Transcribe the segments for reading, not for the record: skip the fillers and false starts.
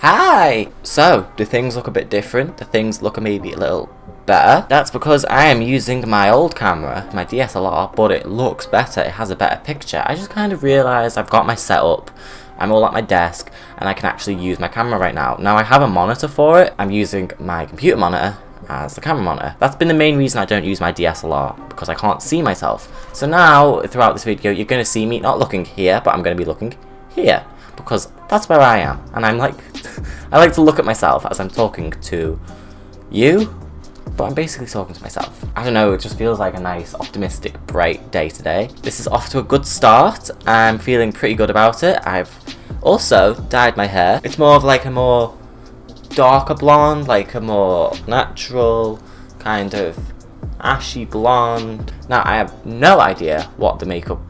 Hi! So, do things look a bit different? Do things look maybe a little better? That's because I am using my old camera, my DSLR, but it looks better, it has a better picture. I just kind of realised I've got my setup, I'm all at my desk, and I can actually use my camera right now. Now I have a monitor for it, I'm using my computer monitor as the camera monitor. That's been the main reason I don't use my DSLR, because I can't see myself. So now, throughout this video, you're going to see me not looking here, but I'm going to be looking here, because that's where I am, and I'm like, I like to look at myself as I'm talking to you, but I'm basically talking to myself. I don't know, it just feels like a nice, optimistic, bright day today. This is off to a good start. I'm feeling pretty good about it. I've also dyed my hair. It's more of like a more darker blonde, like a more natural, kind of ashy blonde. Now, I have no idea what the makeup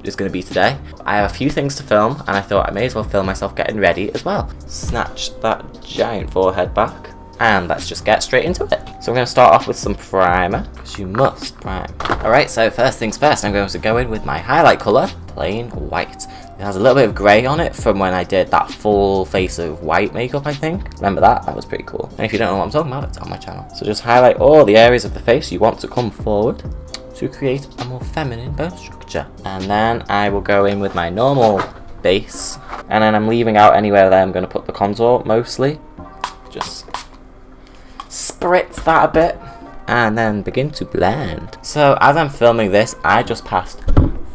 is going to be today. I have a few things to film, and I thought I may as well film myself getting ready as well. Snatch that giant forehead back, and let's just get straight into it. So I'm going to start off with some primer, because you must prime. Alright, so first things first, I'm going to go in with my highlight colour, plain white. It has a little bit of grey on it from when I did that full face of white makeup, I think. Remember that? That was pretty cool. And if you don't know what I'm talking about, it's on my channel. So just highlight all the areas of the face you want to come forward to create a more feminine bone structure. And then I will go in with my normal base, and then I'm leaving out anywhere that I'm going to put the contour mostly. Just spritz that a bit, and then begin to blend. So as I'm filming this, I just passed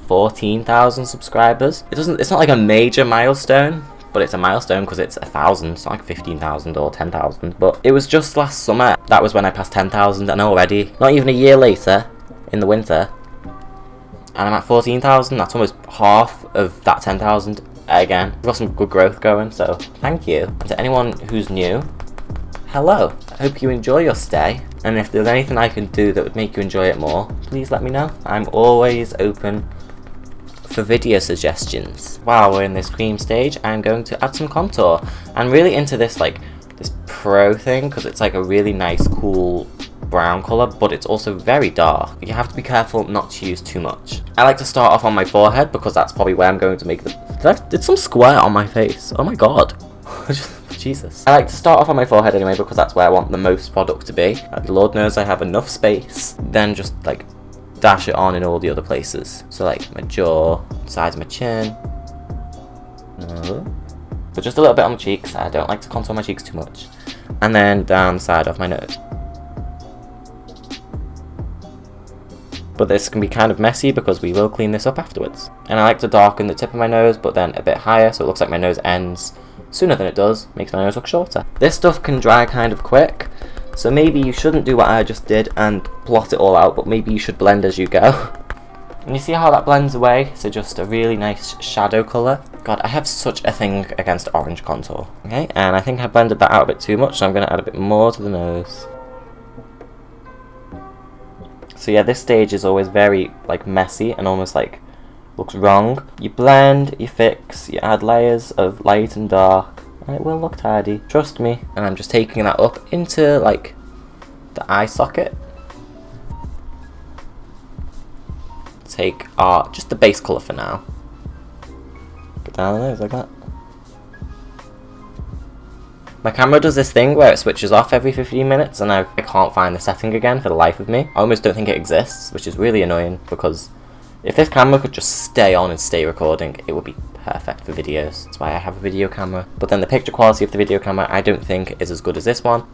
14,000 subscribers. It's not like a major milestone, but it's a milestone because it's 1,000. It's not like 15,000 or 10,000. But it was just last summer. That was when I passed 10,000, and already, not even a year later, in the winter, and I'm at 14,000. That's almost half of that 10,000 again. We've got some good growth going, so thank you. And to anyone who's new, hello. I hope you enjoy your stay, and if there's anything I can do that would make you enjoy it more, please let me know. I'm always open for video suggestions. While we're in this cream stage, I'm going to add some contour. I'm really into this this pro thing, because it's like a really nice, cool brown colour, but it's also very dark. You have to be careful not to use too much. I like to start off on my forehead, because that's probably where I'm going to make the... Did some square on my face? Oh my god. Jesus. I like to start off on my forehead anyway, because that's where I want the most product to be. Like, Lord knows I have enough space. Then just like dash it on in all the other places. So like my jaw, sides of my chin. But just a little bit on the cheeks. I don't like to contour my cheeks too much. And then down the side of my nose. But this can be kind of messy because we will clean this up afterwards. And I like to darken the tip of my nose, but then a bit higher, so it looks like my nose ends sooner than it does, makes my nose look shorter. This stuff can dry kind of quick, so maybe you shouldn't do what I just did and blot it all out, but maybe you should blend as you go. And you see how that blends away? So just a really nice shadow colour. God, I have such a thing against orange contour. Okay, and I think I blended that out a bit too much, so I'm going to add a bit more to the nose. So yeah, this stage is always very like messy and almost like looks wrong. You blend, you fix, you add layers of light and dark, and it will look tidy. Trust me. And I'm just taking that up into like the eye socket. Take just the base colour for now. Get down the nose like that. My camera does this thing where it switches off every 15 minutes, and I can't find the setting again for the life of me. I almost don't think it exists, which is really annoying, because if this camera could just stay on and stay recording, it would be perfect for videos. That's why I have a video camera. But then the picture quality of the video camera I don't think is as good as this one.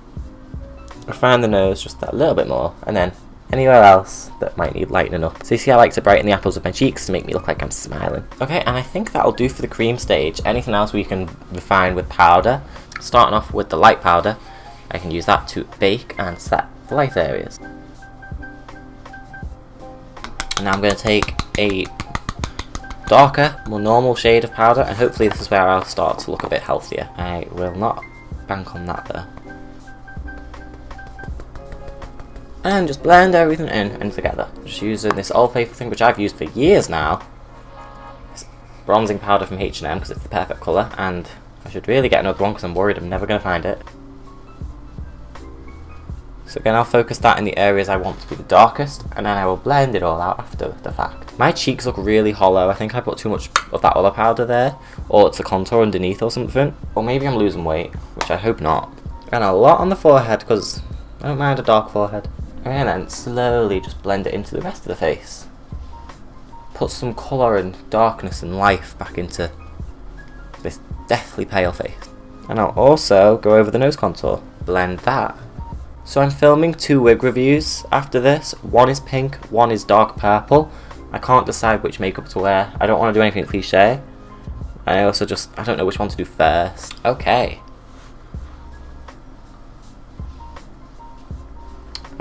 Refine the nose just a little bit more, and then anywhere else that might need lightening up. So you see I like to brighten the apples of my cheeks to make me look like I'm smiling. Okay, and I think that'll do for the cream stage. Anything else we can refine with powder. Starting off with the light powder, I can use that to bake and set the light areas. And now I'm going to take a darker, more normal shade of powder, and hopefully this is where I'll start to look a bit healthier. I will not bank on that though. And just blend everything in and together. Just using this Old Faithful thing, which I've used for years now. It's bronzing powder from H&M because it's the perfect colour, and I should really get another one because I'm worried I'm never going to find it. So again, I'll focus that in the areas I want to be the darkest, and then I will blend it all out after the fact. My cheeks look really hollow. I think I put too much of that other powder there, or it's the contour underneath or something. Or maybe I'm losing weight, which I hope not. And a lot on the forehead, because I don't mind a dark forehead. And then slowly just blend it into the rest of the face. Put some colour and darkness and life back into this deathly pale face. And I'll also go over the nose contour. Blend that. So I'm filming 2 wig reviews after this. One is pink, one is dark purple. I can't decide which makeup to wear. I don't want to do anything cliche. I also I don't know which one to do first. Okay.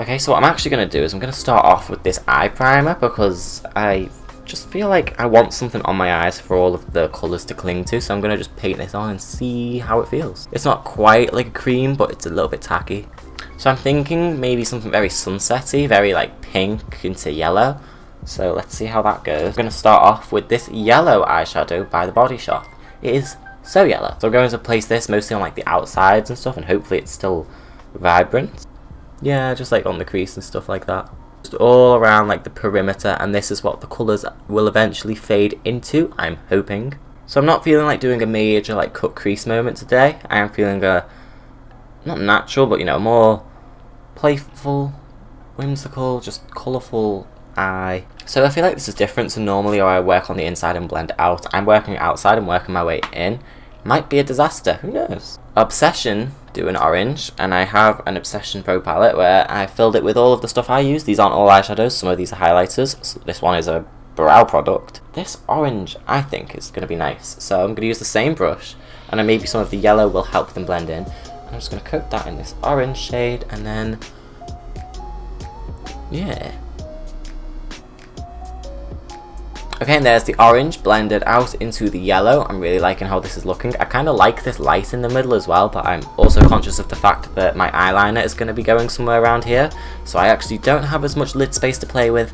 Okay, so what I'm actually going to do is I'm going to start off with this eye primer because I just feel like I want something on my eyes for all of the colours to cling to. So I'm going to just paint this on and see how it feels. It's not quite like a cream, but it's a little bit tacky. So I'm thinking maybe something very sunsetty, very like pink into yellow. So let's see how that goes. I'm going to start off with this yellow eyeshadow by The Body Shop. It is so yellow. So I'm going to place this mostly on like the outsides and stuff, and hopefully it's still vibrant. Yeah, just like on the crease and stuff like that. Just all around like the perimeter, and this is what the colours will eventually fade into, I'm hoping. So I'm not feeling like doing a major like cut crease moment today. I am feeling a, not natural, but you know, more playful, whimsical, just colourful eye. So I feel like this is different to normally where I work on the inside and blend out. I'm working outside and working my way in. Might be a disaster, who knows? Obsession do an orange, and I have an Obsession Pro palette where I filled it with all of the stuff I use. These aren't all eyeshadows, some of these are highlighters. So this one is a brow product. This orange I think is going to be nice, so I'm going to use the same brush, and then maybe some of the yellow will help them blend in. I'm just going to coat that in this orange shade, and then yeah. Okay, and there's the orange blended out into the yellow. I'm really liking how this is looking. I kind of like this light in the middle as well, but I'm also conscious of the fact that my eyeliner is going to be going somewhere around here, so I actually don't have as much lid space to play with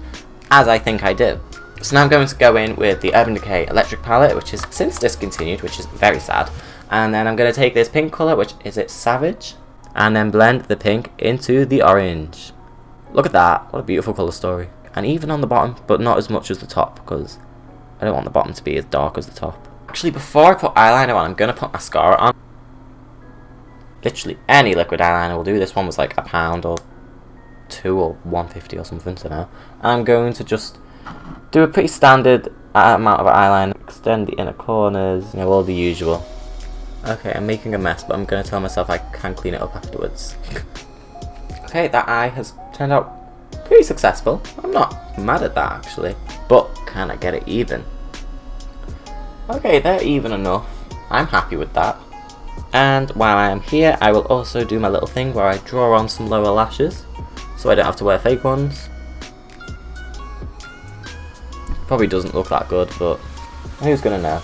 as I think I do. So now I'm going to go in with the Urban Decay Electric palette, which is since discontinued, which is very sad. And then I'm going to take this pink colour, which is it Savage, and then blend the pink into the orange. Look at that, what a beautiful colour story. And even on the bottom, but not as much as the top, because I don't want the bottom to be as dark as the top. Actually, before I put eyeliner on, I'm going to put mascara on. Literally any liquid eyeliner will do. This one was like £1 or £2 or £1.50 or something, so now. And I'm going to just do a pretty standard amount of eyeliner. Extend the inner corners, you know, all the usual. Okay, I'm making a mess, but I'm going to tell myself I can clean it up afterwards. Okay, that eye has turned out pretty successful. I'm not mad at that actually, but can I get it even? Okay, they're even enough. I'm happy with that. And while I am here, I will also do my little thing where I draw on some lower lashes, so I don't have to wear fake ones. Probably doesn't look that good, but who's gonna know?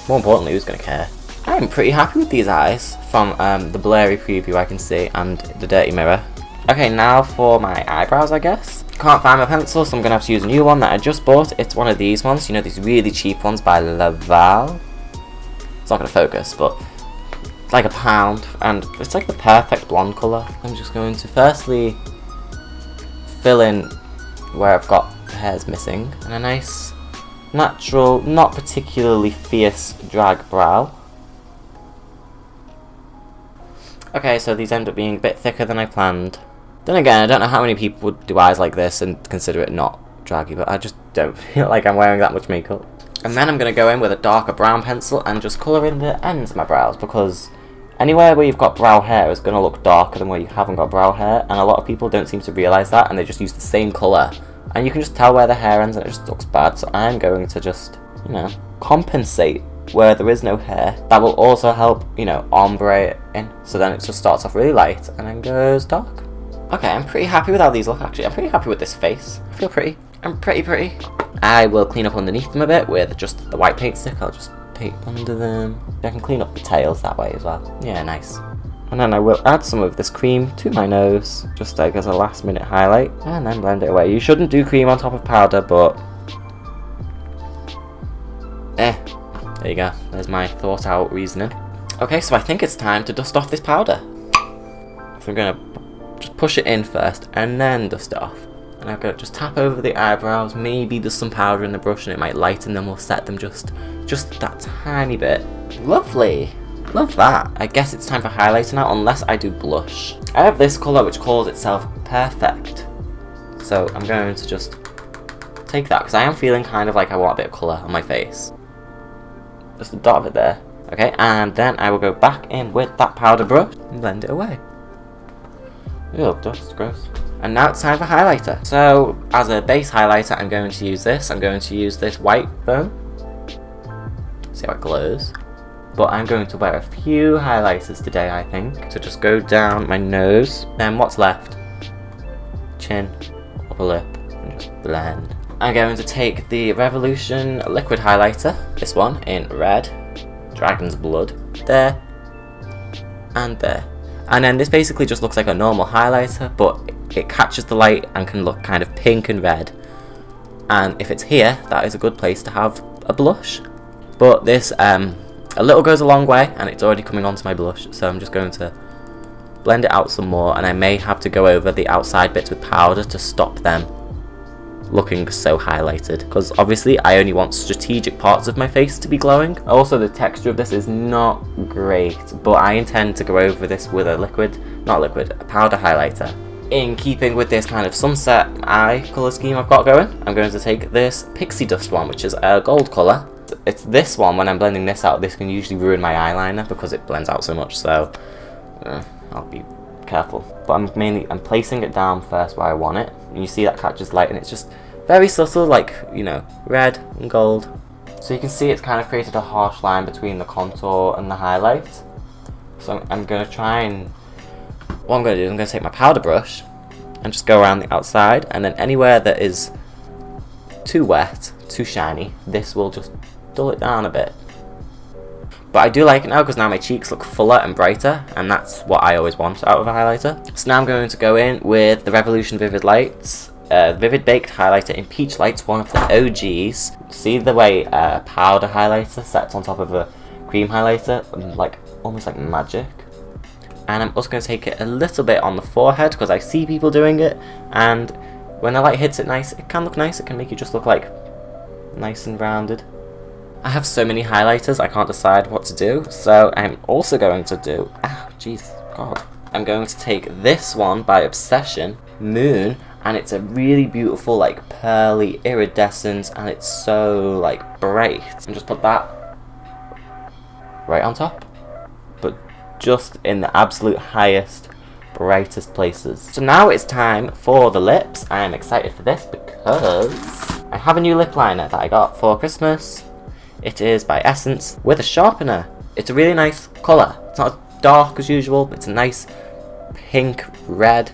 More importantly, who's gonna care? I'm pretty happy with these eyes from the blurry preview I can see and the dirty mirror. Okay, now for my eyebrows, I guess. Can't find my pencil, so I'm going to have to use a new one that I just bought. It's one of these ones, you know, these really cheap ones by Laval. It's not going to focus, but it's like £1, and it's like the perfect blonde colour. I'm just going to firstly fill in where I've got hairs missing, and a nice, natural, not particularly fierce drag brow. Okay, so these end up being a bit thicker than I planned. Then again, I don't know how many people would do eyes like this and consider it not draggy, but I just don't feel like I'm wearing that much makeup. And then I'm going to go in with a darker brown pencil and just colour in the ends of my brows, because anywhere where you've got brow hair is going to look darker than where you haven't got brow hair, and a lot of people don't seem to realise that, and they just use the same colour. And you can just tell where the hair ends and it just looks bad, so I'm going to just, you know, compensate where there is no hair. That will also help, you know, ombre it in, so then it just starts off really light and then goes dark. Okay, I'm pretty happy with how these look actually. I'm pretty happy with this face. I feel pretty. I'm pretty. I will clean up underneath them a bit with just the white paint stick. I'll just paint under them. I can clean up the tails that way as well. Yeah, nice. And then I will add some of this cream to my nose, just like as a last minute highlight, and then blend it away. You shouldn't do cream on top of powder, but there you go. There's my thought out reasoning. Okay, so I think it's time to dust off this powder. So I'm gonna just push it in first and then dust it off. And I'm gonna just tap over the eyebrows. Maybe there's some powder in the brush and it might lighten them or set them just that tiny bit. Lovely. Love that. I guess it's time for highlighter now, unless I do blush. I have this colour which calls itself Perfect. So I'm going to just take that, because I am feeling kind of like I want a bit of colour on my face. Just a dot of it there. Okay, and then I will go back in with that powder brush and blend it away. Ew, dust, gross. And now it's time for highlighter. So, as a base highlighter, I'm going to use this. I'm going to use this white foam. See how it glows. But I'm going to wear a few highlighters today, I think. So just go down my nose. Then what's left? Chin, upper lip, and just blend. I'm going to take the Revolution liquid highlighter, this one, in red, dragon's blood, there, and there. And then this basically just looks like a normal highlighter, but it catches the light and can look kind of pink and red. And if it's here, that is a good place to have a blush. But this, a little goes a long way, and it's already coming onto my blush, so I'm just going to blend it out some more, and I may have to go over the outside bits with powder to stop them looking so highlighted, because obviously I only want strategic parts of my face to be glowing. Also, the texture of this is not great, but I intend to go over this with a a powder highlighter. In keeping with this kind of sunset eye colour scheme I've got going, I'm going to take this Pixie Dust one, which is a gold colour. It's this one, when I'm blending this out, this can usually ruin my eyeliner because it blends out so much, so I'll be careful. But I'm placing it down first where I want it, and you see that catches light, and it's just very subtle, like, you know, red and gold. So you can see it's kind of created a harsh line between the contour and the highlight. So I'm going to try and, what I'm going to do is I'm going to take my powder brush and just go around the outside, and then anywhere that is too wet, too shiny, this will just dull it down a bit. But I do like it now, because now my cheeks look fuller and brighter, and that's what I always want out of a highlighter. So now I'm going to go in with the Revolution Vivid Lights, Vivid Baked Highlighter in Peach Lights, one of the OGs. See the way a powder highlighter sets on top of a cream highlighter, like almost like magic. And I'm also going to take it a little bit on the forehead, because I see people doing it, and when the light hits it nice, it can look nice. It can make you just look like nice and rounded. I have so many highlighters, I can't decide what to do, so I'm also going to do, jeez, God. I'm going to take this one by Obsession, Moon, and it's a really beautiful, like, pearly iridescent, and it's so, like, bright. And just put that right on top, but just in the absolute highest, brightest places. So now it's time for the lips. I am excited for this because I have a new lip liner that I got for Christmas. It is by Essence with a sharpener. It's a really nice colour. It's not as dark as usual, but it's a nice pink red.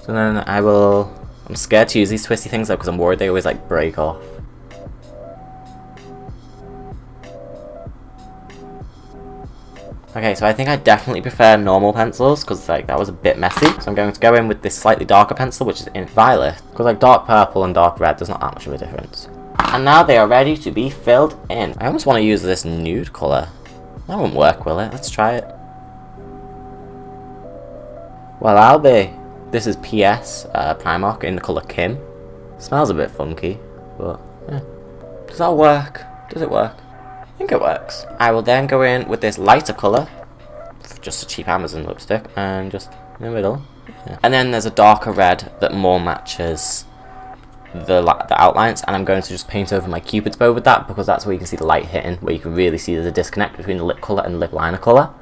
So then I'm scared to use these twisty things though, because I'm worried they always like break off. Okay, so I think I definitely prefer normal pencils, because like that was a bit messy. So I'm going to go in with this slightly darker pencil, which is in Violet, because like dark purple and dark red, there's not that much of a difference. And now they are ready to be filled in. I almost want to use this nude colour. That won't work, will it? Let's try it. Well, I'll be. This is PS Primark in the colour Kim. Smells a bit funky, but yeah. Does that work? Does it work? I think it works. I will then go in with this lighter colour, just a cheap Amazon lipstick, and just in the middle. Yeah. And then there's a darker red that more matches the outlines, and I'm going to just paint over my Cupid's bow with that, because that's where you can see the light hitting, where you can really see there's a disconnect between the lip colour and the lip liner colour.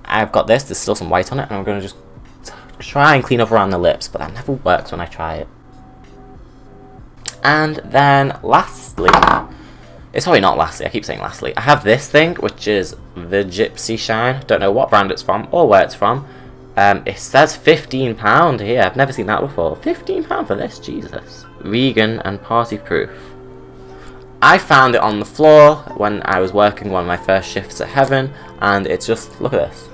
I've got this, there's still some white on it, and I'm going to just try and clean up around the lips, but that never works when I try it. And then lastly, it's probably not lastly, I keep saying lastly, I have this thing, which is the Gypsy Shine. Don't know what brand it's from or where it's from. It says £15 here. I've never seen that before. £15 for this? Jesus. Vegan and party proof. I found it on the floor when I was working one of my first shifts at Heaven, and it's just, look at this.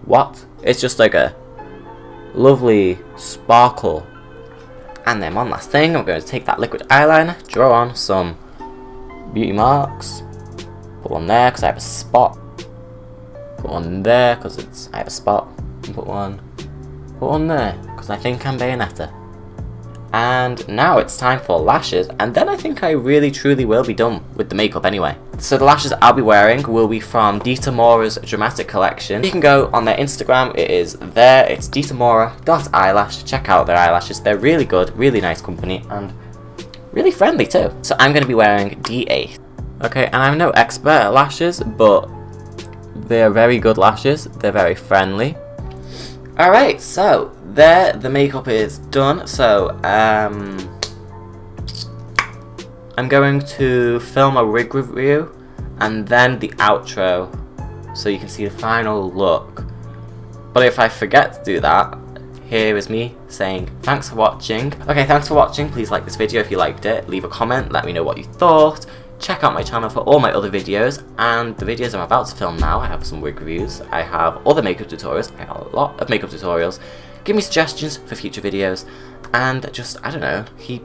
What? It's just like a lovely sparkle. And then one last thing, I'm going to take that liquid eyeliner, draw on some beauty marks, put one there because I have a spot, put one there because I have a spot, and put one there because I think I'm Bayonetta. And now it's time for lashes, and then I think I really truly will be done with the makeup anyway. So the lashes I'll be wearing will be from Dita Mora's Dramatic Collection. You can go on their Instagram, it is there, it's ditamora.eyelash. Check out their eyelashes, they're really good, really nice company, and really friendly too. So I'm going to be wearing D8. Okay, and I'm no expert at lashes, but they are very good lashes, they're very friendly. Alright, so there, the makeup is done. So I'm going to film a wig review and then the outro so you can see the final look. But if I forget to do that, here is me saying thanks for watching. Okay, thanks for watching. Please like this video if you liked it. Leave a comment, let me know what you thought. Check out my channel for all my other videos, and the videos I'm about to film now. I have some wig reviews, I have other makeup tutorials, I have a lot of makeup tutorials. Give me suggestions for future videos, and just, I don't know, keep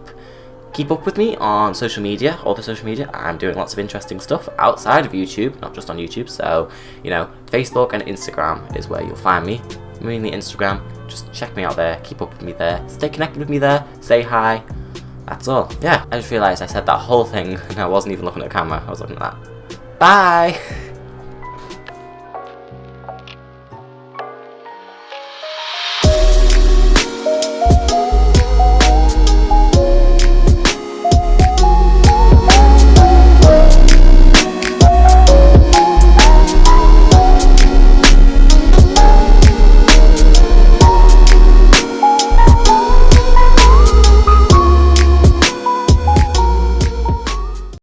up with me on social media, all the social media. I'm doing lots of interesting stuff outside of YouTube, not just on YouTube, so, you know, Facebook and Instagram is where you'll find me. Mainly Instagram, just check me out there, keep up with me there, stay connected with me there, say hi. That's all. Yeah, I just realised I said that whole thing and I wasn't even looking at the camera, I was looking at that. Bye!